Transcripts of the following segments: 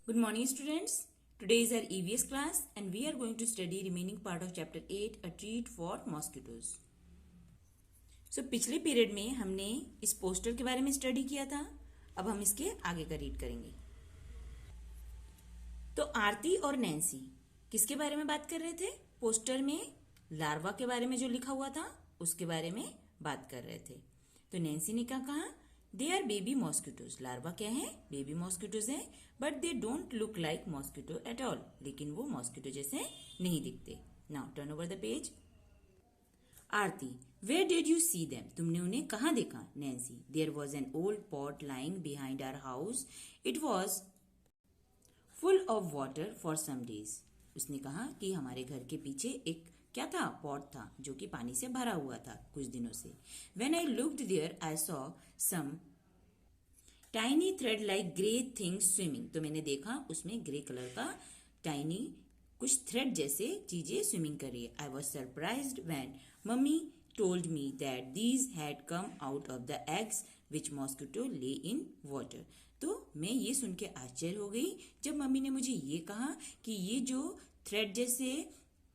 Good morning, students. Today is our EVS class and we are going to study remaining part of chapter 8, A Treat for Mosquitoes. So, पिछले period में हमने इस poster के बारे में study किया था. अब हम इसके आगे का रीड करेंगे. तो आरती और नैन्सी किसके बारे में बात कर रहे थे? पोस्टर में लार्वा के बारे में जो लिखा हुआ था उसके बारे में बात कर रहे थे. तो नैन्सी ने क्या कहा? They are baby mosquitoes. Larva क्या है? बेबी मॉस्किटोज है. But they don't look like mosquito at all. लेकिन वो मॉस्किटो जैसे नहीं दिखते. Now turn over the page. Aarti, where did you see them? तुमने उन्हें कहाँ देखा? Nancy, there was an old pot lying behind our house. It was full of water for some days. उसने कहा कि हमारे घर के पीछे एक क्या था? पॉट था जो कि पानी से भरा हुआ था कुछ दिनों से. When I looked there, I saw some tiny thread like grey things swimming. तो मैंने देखा उसमें ग्रे कलर का टाइनी कुछ थ्रेड जैसे चीजें स्विमिंग कर रही है. I was surprised when mummy told me that these had come out of the eggs which mosquito lay in water. तो मैं ये सुन के आश्चर्य हो गई जब मम्मी ने मुझे ये कहा कि ये जो थ्रेड जैसे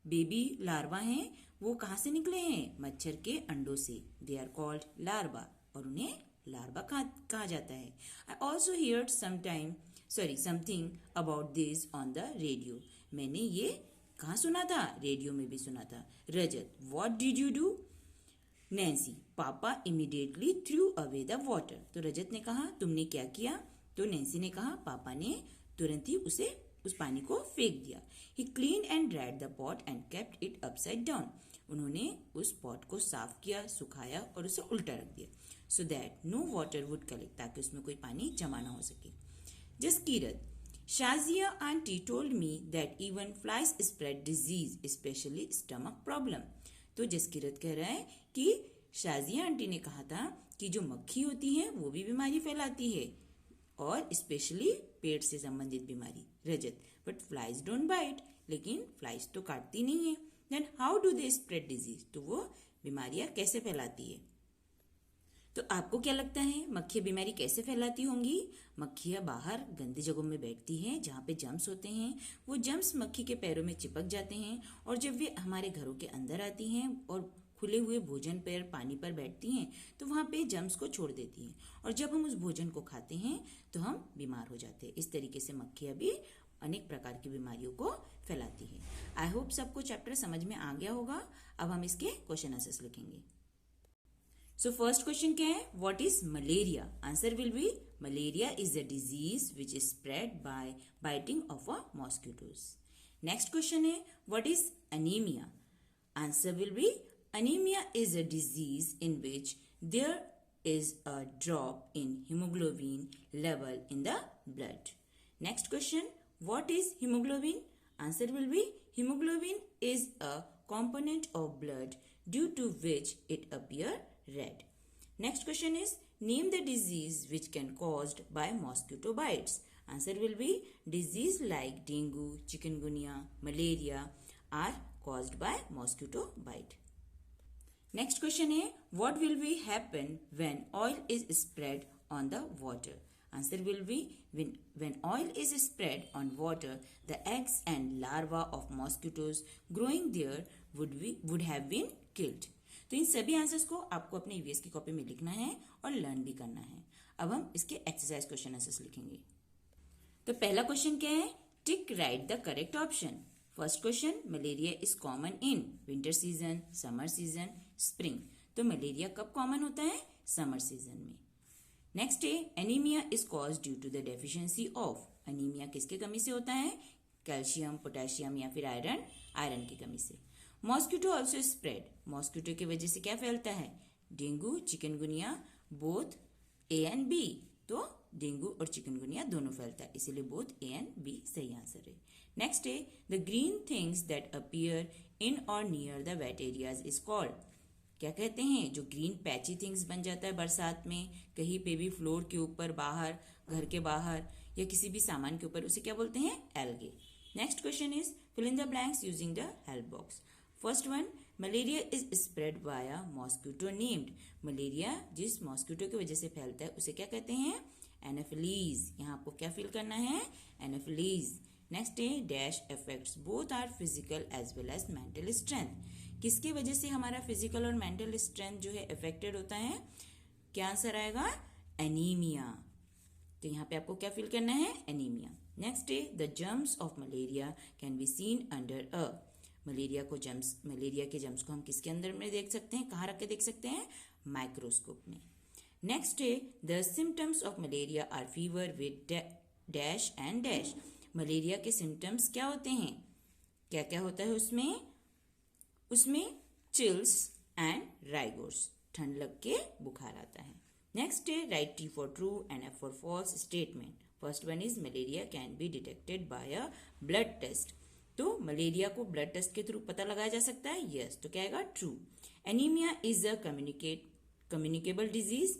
बेबी लार्वा हैं वो कहाँ से निकले हैं? मच्छर के अंडों से. दे आर कॉल्ड लार्वा और उन्हें लार्वा कहा जाता है. I also heard something about this on the radio. मैंने ये कहाँ सुना था? रेडियो में भी सुना था. Rajat, what did you do? Nancy, पापा immediately threw away the water. तो रजत ने कहा तुमने क्या किया? तो नैन्सी ने कहा पापा ने तुरंत ही उस पानी को फेंक दिया. He clean and dried the pot and kept it upside down. उन्होंने उस पॉट को साफ किया, सुखाया और उसे उल्टा रख दिया. So that no water would collect. ताकि उसमें कोई पानी जमा ना हो सके. Jaskirat, Shazia aunty told me that even flies spread disease specially stomach problem. तो जसकीरत कह रहा है कि शाजिया आंटी ने कहा था कि जो मक्खी होती है वो भी बीमारी फैलाती है और स्पेशली पेट से संबंधित बीमारी. Rajat, but flies don't bite. लेकिन फ्लाइज तो काटती नहीं है. Then how do they spread disease? तो वो बीमारियां कैसे फैलाती है? तो आपको क्या लगता है मक्खियां बीमारी कैसे फैलाती होंगी? मक्खियां बाहर गंदी जगहों में बैठती हैं जहाँ पे जम्स होते हैं. वो जम्स मक्खी के पैरों में चिपक जाते हैं और जब वे हमारे घरों के अंदर आती हैं और खुले हुए भोजन पर पानी पर बैठती हैं तो वहाँ पे जम्स को छोड़ देती हैं और जब हम उस भोजन को खाते हैं तो हम बीमार हो जाते हैं. इस तरीके से मक्खियां भी अनेक प्रकार की बीमारियों को फैलाती है. आई होप सबको चैप्टर समझ में आ गया होगा. अब हम इसके क्वेश्चन आंसर्स लिखेंगे. सो फर्स्ट क्वेश्चन क्या है? What is malaria? Answer will be malaria is a disease which is spread by biting of a mosquitoes. Next question है what is anaemia? Answer will be anemia is a disease in which there is a drop in hemoglobin level in the blood. Next question, what is hemoglobin? Answer will be hemoglobin is a component of blood due to which it appear red. Next question is name the disease which can caused by mosquito bites. Answer will be disease like dengue, chikungunya, malaria are caused by mosquito bite. Next question है what will be happen when oil is spread on the water? Answer will be when oil is spread on water, the eggs and larvae of mosquitoes growing there would have been killed. तो इन सभी answers को आपको अपने EVS की copy में लिखना है और लर्न भी करना है. अब हम इसके एक्सरसाइज क्वेश्चन आंसर्स लिखेंगे. तो पहला क्वेश्चन क्या है? Tick right the correct option. First question, malaria is common in winter season, summer season, spring. तो मलेरिया कब कॉमन होता है? समर सीजन में. नेक्स्ट है anaemia is cause due to the deficiency of. Anaemia किसके कमी से होता है? कैल्शियम, पोटेशियम या फिर आयरन की कमी से. Mosquito also spread. मॉस्किटो की वजह से क्या फैलता है? Dengue, chikungunya, both A and B. तो डेंगू और चिकनगुनिया दोनों फैलता है, इसीलिए बोथ ए एंड बी सही आंसर है. नेक्स्ट है the green things that appear in और near the wet areas is called. क्या कहते हैं? जो ग्रीन पैची थिंग्स बन जाता है बरसात में कहीं पे भी फ्लोर के ऊपर, बाहर, घर के बाहर या किसी भी सामान के ऊपर, उसे क्या बोलते हैं? Algae. Next question is fill in the blanks using the help box. First one, malaria is spread by mosquito named. Malaria जिस मॉस्किटो की वजह से फैलता है उसे क्या कहते हैं? एनाफिलीज, यहाँ आपको क्या फील करना है? एनाफिलीज। नेक्स्ट है dash affects both or physical as well as mental strength. किसकी वजह से हमारा फिजिकल और मेंटल स्ट्रेंथ जो है अफेक्टेड होता है? क्या आंसर आएगा? एनीमिया। तो यहाँ पे आपको क्या फील करना है? एनीमिया। नेक्स्ट है the germs of malaria can be seen under a. Malaria के जर्म्स को हम किसके अंदर में देख सकते हैं? कहाँ रख के देख सकते हैं? माइक्रोस्कोप में। नेक्स्ट है the symptoms of malaria are fever with dash and dash. Malaria के सिम्टम्स क्या होते हैं? क्या क्या होता है उसमें चिल्स एंड राइगोर्स, ठंड लग के बुखार आता है। नेक्स्ट है right T for true and F for false statement. First one is malaria can be detected by a blood test. तो मलेरिया को ब्लड टेस्ट के थ्रू पता लगाया जा सकता है? यस। तो क्या आएगा? True. Anaemia is a communicable disease.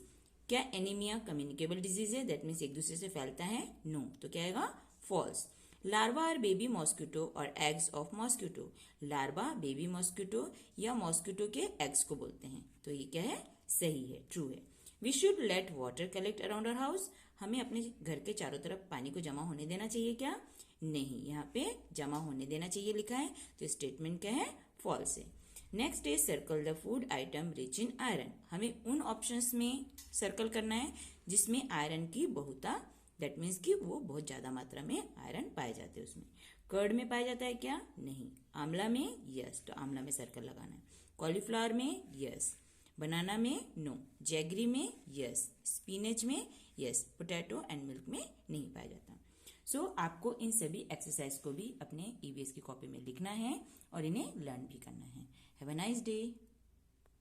क्या एनीमिया कम्युनिकेबल डिजीज है? दैट मीन्स एक दूसरे से फैलता है? नो। तो क्या आएगा? False. Larva are baby mosquito और eggs of mosquito. Larva baby mosquito या मॉस्किटो के एग्स को बोलते हैं। तो ये क्या है? सही है, ट्रू है। We should let water collect around our house. हमें अपने घर के चारों तरफ पानी को जमा होने देना चाहिए क्या? नहीं, यहाँ पे जमा होने देना चाहिए लिखा है, तो स्टेटमेंट क्या है? फॉल्स है। नेक्स्ट है circle the food item rich in iron. हमें उन ऑप्शंस में सर्कल करना है जिसमें आयरन की बहुता, दैट मीन्स कि वो बहुत ज्यादा मात्रा में आयरन पाए जाते हैं उसमें। कर्ड में पाया जाता है क्या? नहीं। आंवला में? यस। तो आंवला में सर्कल लगाना है। कॉलीफ्लावर में? यस। बनाना में? नो। जैगरी में? यस। स्पिनच में? यस। पोटैटो एंड मिल्क में नहीं पाया जाता। सो आपको इन सभी एक्सरसाइज को भी अपने EVS की कॉपी में लिखना है और इन्हें लर्न भी करना है। Have a nice day.